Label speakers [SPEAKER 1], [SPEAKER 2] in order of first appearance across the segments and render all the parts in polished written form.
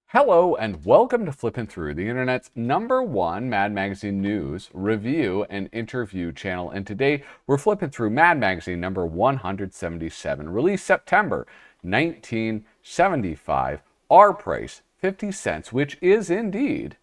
[SPEAKER 1] Hello and welcome to Flippin Through, the internet's #1 Mad Magazine news, review, and interview channel. And today we're flipping through Mad Magazine number 177, released September 1975. Our price, 50 cents, which is indeed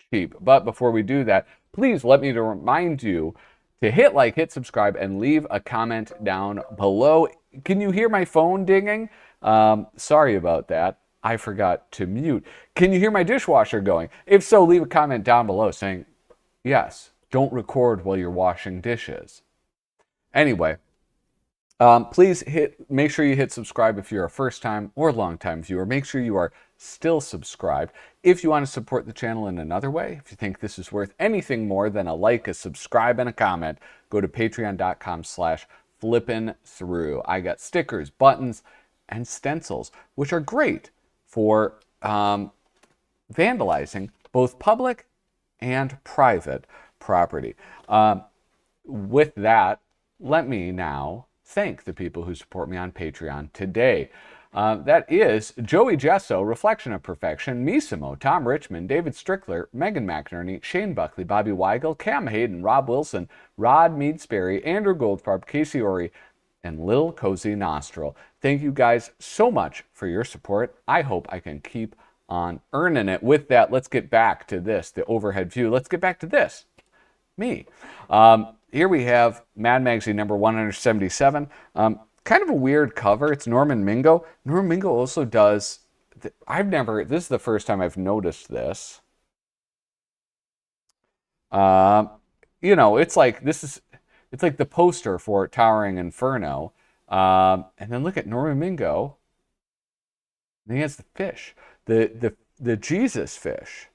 [SPEAKER 1] cheap. But before we do that, please let me remind you to hit like, hit subscribe, and leave a comment down below. Can you hear my phone dinging? Sorry about that. I forgot to mute. Can you hear my dishwasher going? If so, leave a comment down below saying, yes, don't record while you're washing dishes. Anyway, please make sure you hit subscribe if you're a first time or long time viewer. Make sure you are still subscribed. If you want to support the channel in another way, if you think this is worth anything more than a like, a subscribe, and a comment, go to patreon.com/flippinthrough. I got stickers, buttons, and stencils, which are great for vandalizing both public and private property. With that, let me now thank the people who support me on Patreon today. That is Joey Gesso, Reflection of Perfection, Misimo, Tom Richmond, David Strickler, Megan McNerney, Shane Buckley, Bobby Weigel, Cam Hayden, Rob Wilson, Rod Mead-Sperry, Andrew Goldfarb, Casey Ori, and Lil Cozy Nostril. Thank you guys so much for your support. I hope I can keep on earning it. With that, let's get back to this, the overhead view. Let's get back to this, me. Here we have Mad Magazine number 177. Kind of a weird cover. It's Norman Mingo. Norman Mingo also does, this is the first time I've noticed this. It's like the poster for Towering Inferno. And then look at Norman Mingo. And he has the fish, the Jesus fish.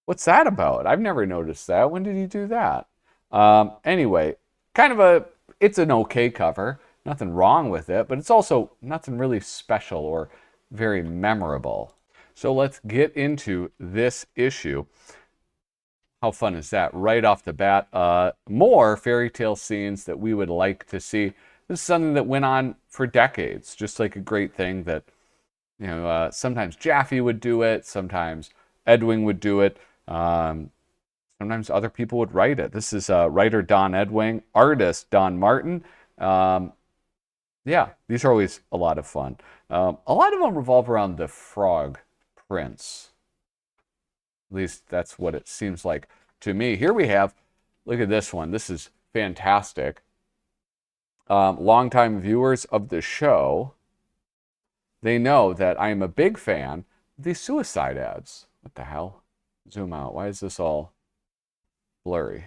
[SPEAKER 1] What's that about? I've never noticed that. When did he do that? Anyway, it's an okay cover. Nothing wrong with it, but it's also nothing really special or very memorable. So let's get into this issue. How fun is that? Right off the bat, more fairy tale scenes that we would like to see. This is something that went on for decades, just like a great thing that, sometimes Jaffee would do it, sometimes Edwin would do it, sometimes other people would write it. This is writer Don Edwin, artist Don Martin. Yeah, these are always a lot of fun. A lot of them revolve around the Frog Prince. At least that's what it seems like to me. Here we have, look at this one. This is fantastic. Longtime viewers of the show, they know that I am a big fan of these suicide ads. What the hell? Zoom out. Why is this all blurry?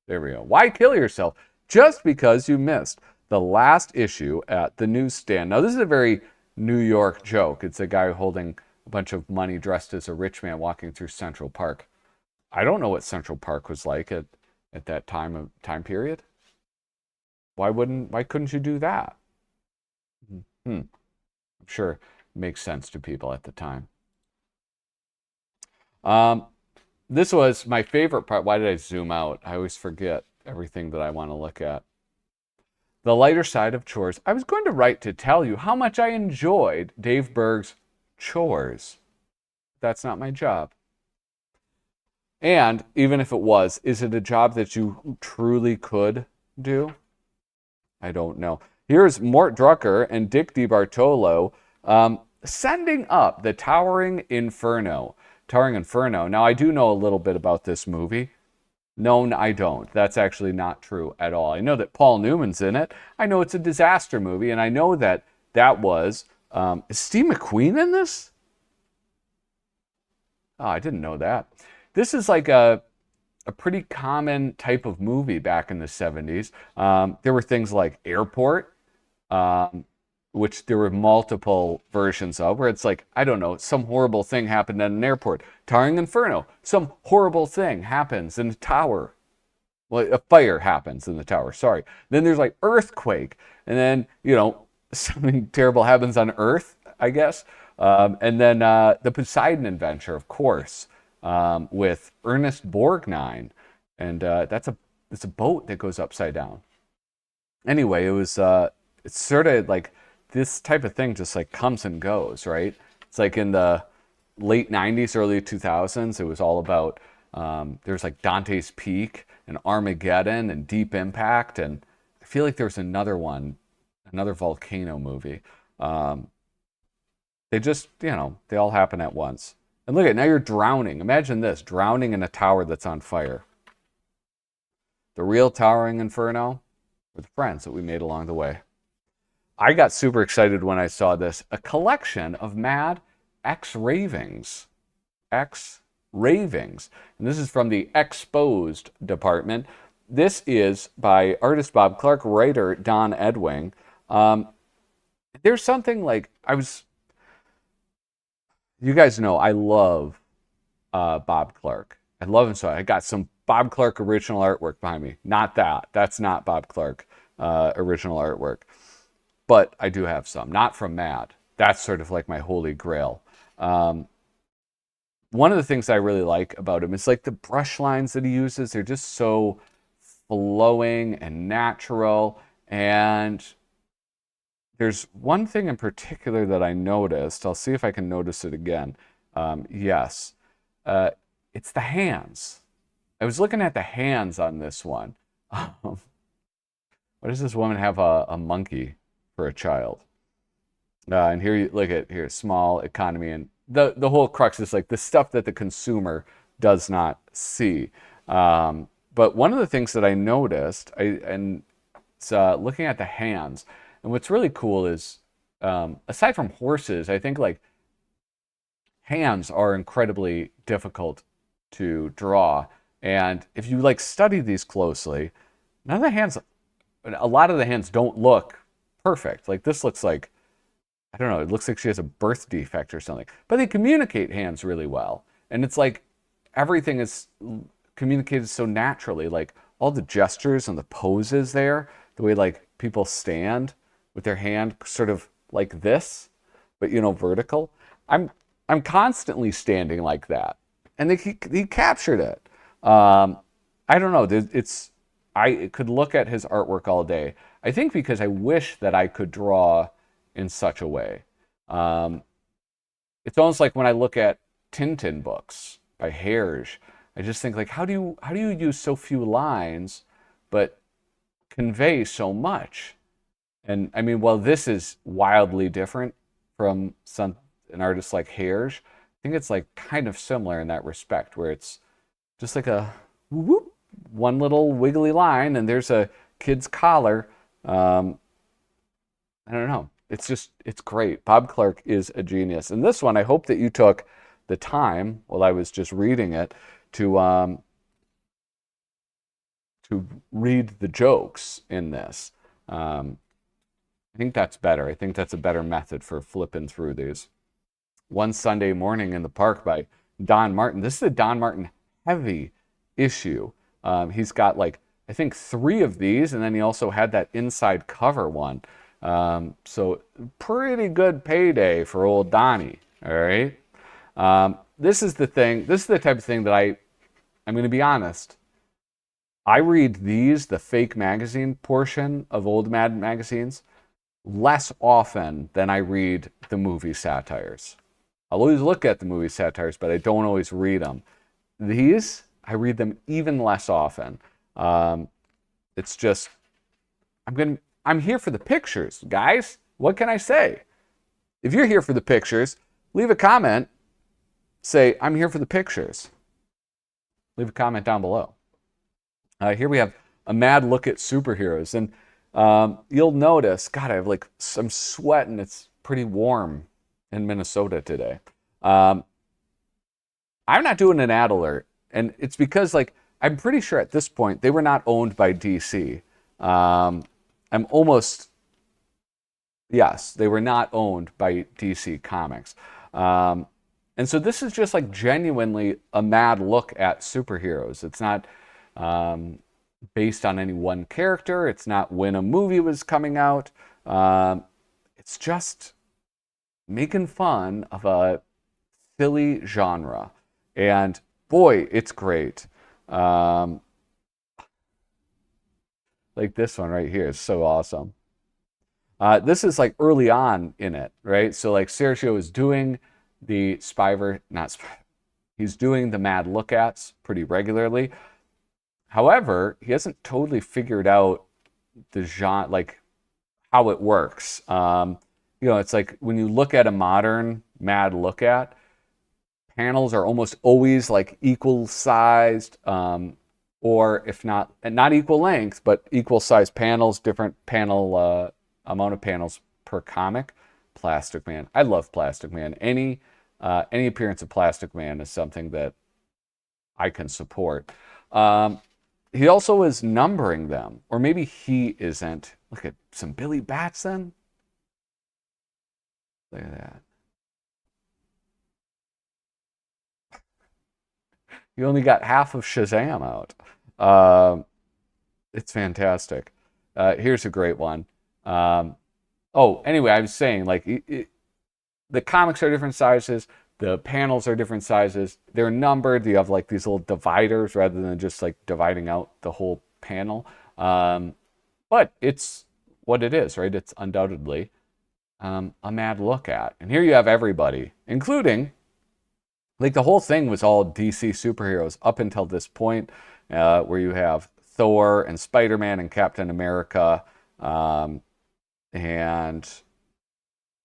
[SPEAKER 1] There we go. Why kill yourself just because you missed the last issue at the newsstand? Now, this is a very New York joke. It's a guy holding a bunch of money dressed as a rich man walking through Central Park. I don't know what Central Park was like at that time period. Why couldn't you do that? I'm sure it makes sense to people at the time. This was my favorite part. Why did I zoom out? I always forget everything that I want to look at. The lighter side of chores. I was going to write to tell you how much I enjoyed Dave Berg's chores. That's not my job. And even if it was, is it a job that you truly could do? I don't know. Here's Mort Drucker and Dick DiBartolo sending up the Towering Inferno. Towering Inferno. Now, I do know a little bit about this movie. No, I don't. That's actually not true at all. I know that Paul Newman's in it. I know it's a disaster movie, and I know that was... is Steve McQueen in this? Oh, I didn't know that. This is like a pretty common type of movie back in the 70s. There were things like Airport, which there were multiple versions of, where it's like, I don't know, some horrible thing happened at an airport. Towering Inferno, some horrible thing happens in the tower. Well, a fire happens in the tower, sorry. Then there's like Earthquake, and then, something terrible happens on Earth, I guess. And then the Poseidon Adventure, of course, with Ernest Borgnine. And it's a boat that goes upside down. Anyway, it was it's sort of like this type of thing just like comes and goes, right? It's like in the late 90s, early 2000s, it was all about, there's like Dante's Peak and Armageddon and Deep Impact. And I feel like there was another one, another volcano movie. Um, they just, they all happen at once. And look at, now you're drowning. Imagine this, drowning in a tower that's on fire. The real towering inferno were the friends that we made along the way. I got super excited when I saw this. A collection of MAD X-ravings. X-ravings. And this is from the Exposed department. This is by artist Bob Clark, writer Don Edwing. There's something like, you guys know I love Bob Clark. I love him so. I got some Bob Clark original artwork behind me. Not that. That's not Bob Clark original artwork. But I do have some. Not from MAD. That's sort of like my holy grail. One of the things I really like about him is like the brush lines that he uses. They're just so flowing and natural. And there's one thing in particular that I noticed. I'll see if I can notice it again. Yes. It's the hands. I was looking at the hands on this one. Why does this woman have a monkey for a child? And here you look at here, small economy, and the whole crux is like the stuff that the consumer does not see. But one of the things that I noticed, it's looking at the hands, and what's really cool is, aside from horses, I think like hands are incredibly difficult to draw. And if you like study these closely, none of the hands, a lot of the hands don't look perfect. Like this looks like, I don't know, it looks like she has a birth defect or something. But they communicate hands really well. And it's like everything is communicated so naturally. Like all the gestures and the poses there, the way like people stand with their hand sort of like this, but vertical. I'm constantly standing like that. And he captured it. I don't know. I could look at his artwork all day. I think because I wish that I could draw in such a way. It's almost like when I look at Tintin books by Herge, I just think like, how do you use so few lines, but convey so much? And I mean, while this is wildly different from an artist like Herge, I think it's like kind of similar in that respect, where it's just like a whoop, one little wiggly line, and there's a kid's collar. I don't know. It's great. Bob Clark is a genius. And this one, I hope that you took the time while I was just reading it to read the jokes in this. I think that's better. I think that's a better method for flipping through these. One Sunday Morning in the Park by Don Martin. This is a Don Martin heavy issue. He's got like, I think 3 of these, and then he also had that inside cover one. So pretty good payday for old Donnie. All right. This is the thing. This is the type of thing that I'm going to be honest. I read these, the fake magazine portion of old MAD magazines, less often than I read the movie satires. I'll always look at the movie satires, but I don't always read them. These, I read them even less often. It's just, I'm here for the pictures, guys. What can I say? If you're here for the pictures, leave a comment. Say, I'm here for the pictures. Leave a comment down below. Here we have a MAD look at superheroes. And you'll notice, God, I'm sweating. It's pretty warm in Minnesota today. I'm not doing an ad alert. And it's because, like, I'm pretty sure at this point they were not owned by DC. Yes, they were not owned by DC Comics. And so this is just like genuinely a MAD look at superheroes. It's not based on any one character. It's not when a movie was coming out. It's just making fun of a silly genre. And boy, it's great. Like this one right here is so awesome. This is like early on in it, right? So like Sergio is doing the he's doing the mad look-ats pretty regularly. However, he hasn't totally figured out the genre, like how it works. It's like when you look at a modern mad look-at, panels are almost always like equal sized, or if not, and not equal length, but equal sized panels, different panel amount of panels per comic. Plastic Man, I love Plastic Man. Any appearance of Plastic Man is something that I can support. He also is numbering them, or maybe he isn't. Look at some Billy Batson. Look at that. You only got half of Shazam out. It's fantastic. Here's a great one. Anyway, I was saying, like, the comics are different sizes. The panels are different sizes. They're numbered. You have like these little dividers rather than just like dividing out the whole panel. But it's what it is, right? It's undoubtedly a mad look at. And here you have everybody, including, like, the whole thing was all DC superheroes up until this point, where you have Thor and Spider-Man and Captain America. And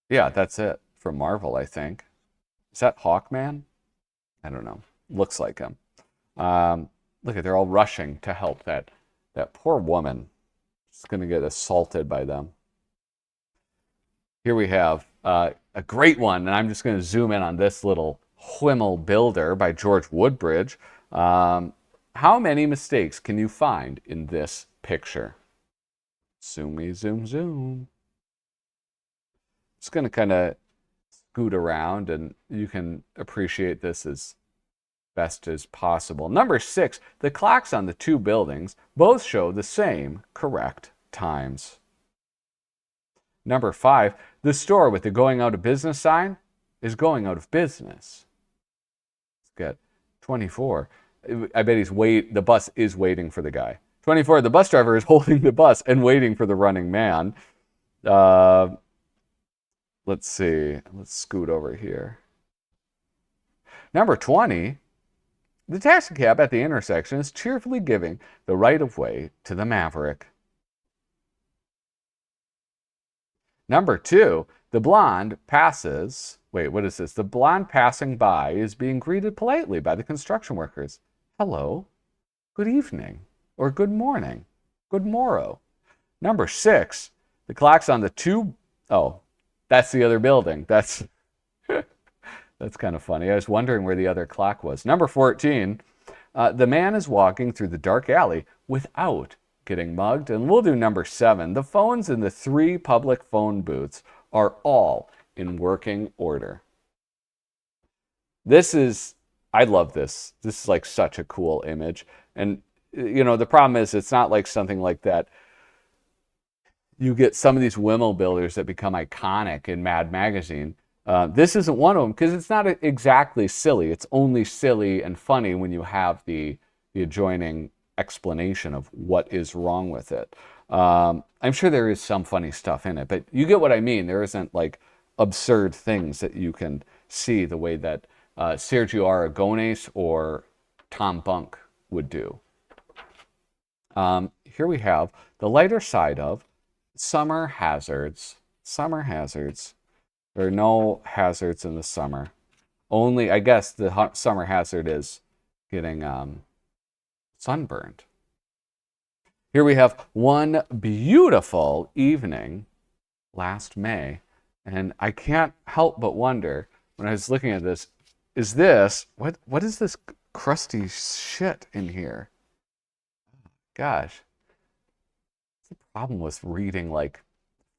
[SPEAKER 1] yeah, that's it for Marvel, I think. Is that Hawkman? I don't know. Looks like him. Look at, they're all rushing to help that poor woman. She's going to get assaulted by them. Here we have a great one, and I'm just going to zoom in on this little Whimmel Builder by George Woodbridge. How many mistakes can you find in this picture? Zoomy, zoom, zoom. Just going to kind of scoot around, and you can appreciate this as best as possible. Number 6, the clocks on the two buildings both show the same correct times. Number 5, the store with the going out of business sign is going out of business. Let's get 24. I bet the bus is waiting for the guy. 24, the bus driver is holding the bus and waiting for the running man. Let's see. Let's scoot over here. Number 20, the taxicab at the intersection is cheerfully giving the right of way to the Maverick. Number 2, the blonde passes. Wait, what is this? The blonde passing by is being greeted politely by the construction workers. Hello, good evening, or good morning, good morrow. Number 6, the clocks on the two. Oh, that's the other building. That's kind of funny. I was wondering where the other clock was. Number 14, the man is walking through the dark alley without getting mugged. And we'll do number 7. The phones in the 3 public phone booths are all in working order. I love this. This is like such a cool image. And, the problem is it's not like something like that. You get some of these Whimmel builders that become iconic in Mad Magazine. This isn't one of them because it's not exactly silly. It's only silly and funny when you have the adjoining explanation of what is wrong with it. I'm sure there is some funny stuff in it, but you get what I mean. There isn't like absurd things that you can see the way that Sergio Aragones or Tom Bunk would do. Here we have the lighter side of summer hazards. Summer hazards. There are no hazards in the summer. Only, I guess, the summer hazard is getting sunburned. Here we have one beautiful evening last May, and I can't help but wonder when I was looking at this, what is this crusty shit in here? Gosh. What's the problem with reading like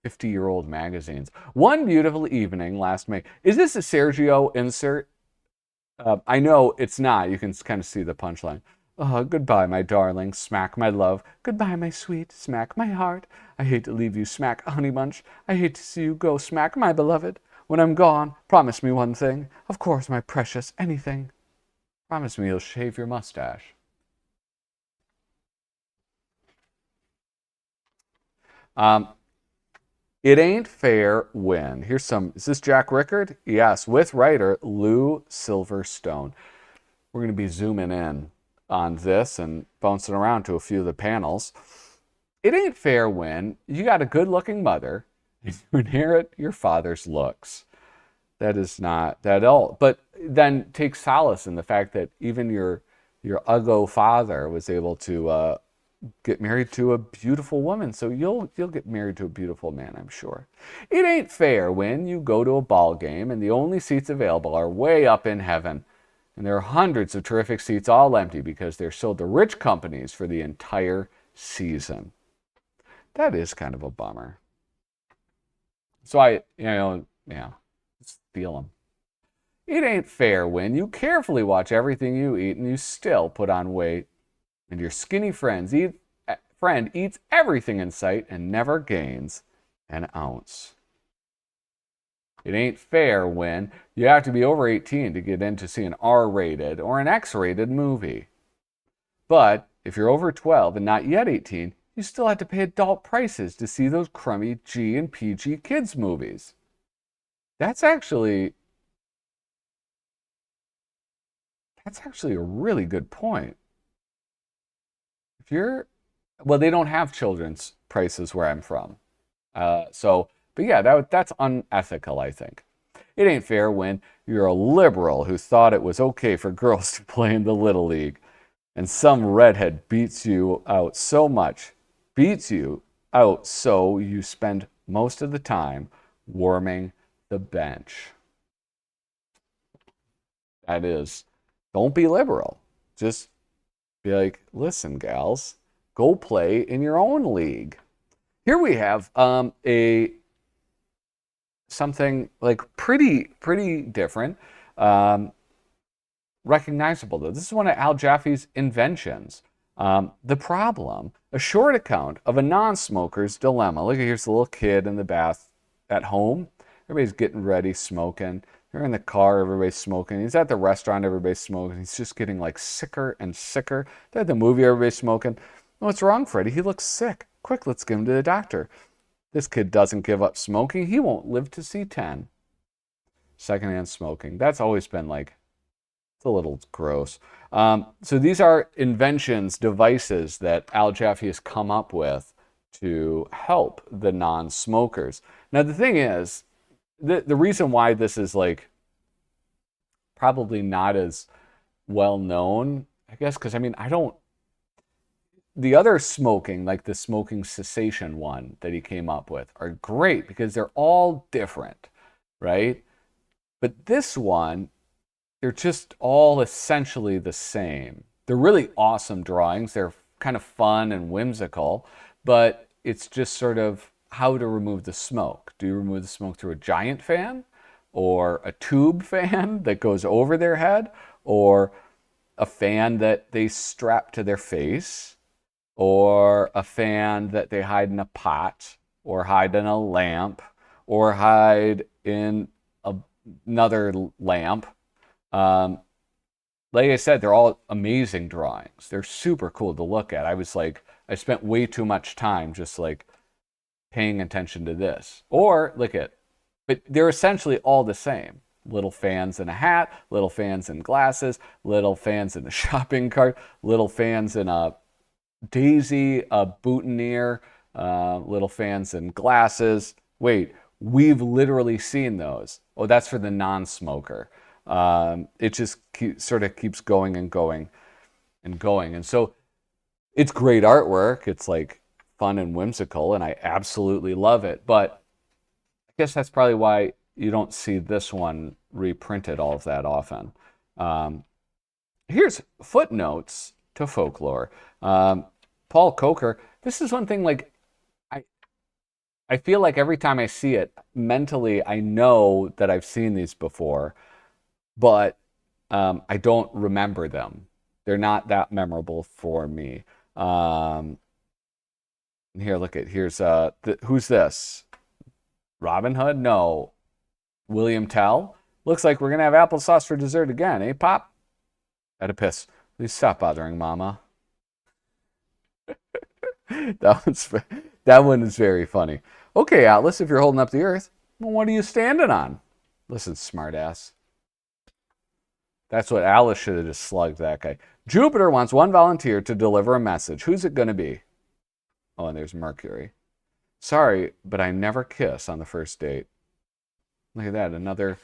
[SPEAKER 1] 50-year-old magazines? One beautiful evening last May. Is this a Sergio insert? I know it's not. You can kind of see the punchline. Oh, goodbye, my darling. Smack, my love. Goodbye, my sweet. Smack, my heart. I hate to leave you. Smack, honey bunch. I hate to see you go. Smack, my beloved. When I'm gone, promise me one thing. Of course, my precious. Anything. Promise me you'll shave your mustache. It Ain't Fair when. Here's some. Is this Jack Rickard? Yes, with writer Lou Silverstone. We're going to be zooming in on this and bouncing around to a few of the panels. It ain't fair when you got a good looking mother and you inherit your father's looks. That is not that at all. But then take solace in the fact that even your uggo father was able to get married to a beautiful woman. So you'll get married to a beautiful man, I'm sure. It ain't fair when you go to a ball game and the only seats available are way up in heaven. And there are hundreds of terrific seats all empty because they're sold to rich companies for the entire season. That is kind of a bummer. So just feel them. It ain't fair when you carefully watch everything you eat and you still put on weight. And your skinny friend eats everything in sight and never gains an ounce. It ain't fair when you have to be over 18 to get in to see an R-rated or an X-rated movie. But if you're over 12 and not yet 18, you still have to pay adult prices to see those crummy G and PG kids movies. That's actually a really good point. Well, they don't have children's prices where I'm from. But yeah, that's unethical, I think. It ain't fair when you're a liberal who thought it was okay for girls to play in the Little League, and some redhead beats you out so you spend most of the time warming the bench. That is, don't be liberal. Just be like, listen, gals, go play in your own league. Here we have something like pretty different, recognizable though. This is one of Al Jaffee's inventions. The Problem, a short account of a non-smoker's dilemma. Look, here's the little kid in the bath at home. Everybody's getting ready, smoking. They're in the car, everybody's smoking. He's at the restaurant, everybody's smoking. He's just getting like sicker and sicker. They're at the movie, everybody's smoking. What's wrong, Freddie? He looks sick. Quick, let's get him to the doctor. This kid doesn't give up smoking. He won't live to see 10. Secondhand smoking. That's always been like, it's a little gross. So these are inventions, devices that Al Jaffee has come up with to help the non-smokers. Now, the thing is, the reason why this is like probably not as well known, I guess, because the other smoking, like the smoking cessation one that he came up with, are great because they're all different, right? But this one, they're just all essentially the same. They're really awesome drawings. They're kind of fun and whimsical, but it's just sort of how to remove the smoke. Do you remove the smoke through a giant fan or a tube fan that goes over their head, or a fan that they strap to their face, or a fan that they hide in a pot or hide in a lamp or hide in another lamp? Like I said, they're all amazing drawings. They're super cool to look at. I spent way too much time just like paying attention to this. But they're essentially all the same. Little fans in a hat, little fans in glasses, little fans in a shopping cart, little fans in a daisy, a boutonniere, little fans in glasses. Wait, we've literally seen those. Oh, that's for the non-smoker. It just sort of keeps going and going and going. And so it's great artwork. It's like fun and whimsical, and I absolutely love it. But I guess that's probably why you don't see this one reprinted all of that often. Here's footnotes to folklore. Paul Coker, this is one thing, like, I feel like every time I see it, mentally I know that I've seen these before, but I don't remember them. They're not that memorable for me. Here's who's this? Robin Hood? No. William Tell? Looks like we're gonna have applesauce for dessert again, eh, Pop? Had a piss. Please stop bothering Mama. That one is very funny. Okay, Atlas, if you're holding up the Earth, well, what are you standing on? Listen, smartass. That's what Alice should have just slugged that guy. Jupiter wants one volunteer to deliver a message. Who's it going to be? Oh, and there's Mercury. Sorry, but I never kiss on the first date. Look at that, another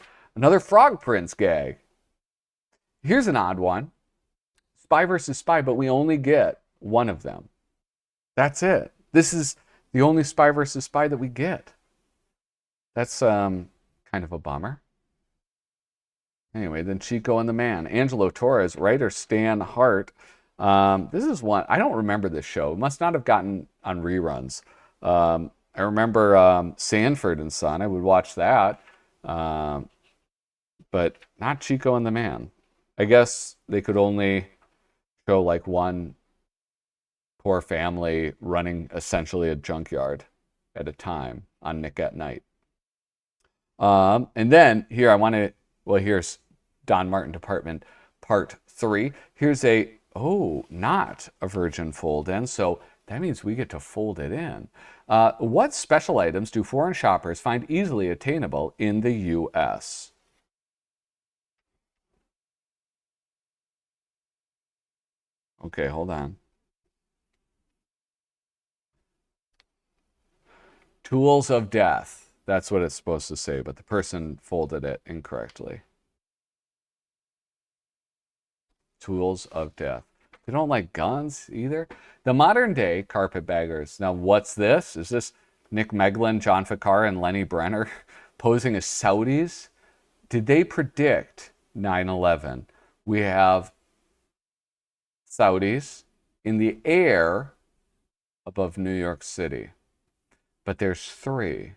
[SPEAKER 1] Frog Prince gag. Here's an odd one. Spy versus spy, but we only get one of them. That's it. This is the only spy versus spy that we get. That's kind of a bummer. Anyway, then Chico and the Man. Angelo Torres, writer Stan Hart. This is one, I don't remember this show. It must not have gotten on reruns. I remember Sanford and Son. I would watch that. But not Chico and the Man. I guess they could only show like one poor family running essentially a junkyard at a time on Nick at Night. And then here here's Don Martin Department Part 3. Here's not a virgin fold in, so that means we get to fold it in. What special items do foreign shoppers find easily attainable in the U.S.? Okay, hold on. Tools of death. That's what it's supposed to say, but the person folded it incorrectly. Tools of death. They don't like guns either. The modern day carpetbaggers. Now, what's this? Is this Nick Meglin, John Ficar, and Lenny Brenner posing as Saudis? Did they predict 9/11? We have Saudis in the air above New York City. But there's 3.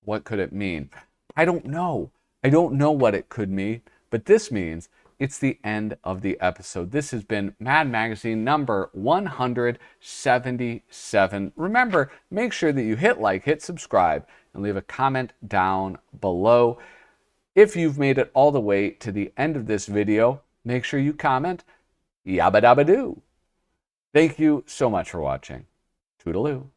[SPEAKER 1] What could it mean? I don't know. I don't know what it could mean, but this means it's the end of the episode. This has been Mad Magazine number 177. Remember, make sure that you hit like, hit subscribe, and leave a comment down below. If you've made it all the way to the end of this video, make sure you comment, yabba dabba doo. Thank you so much for watching. Toodaloo.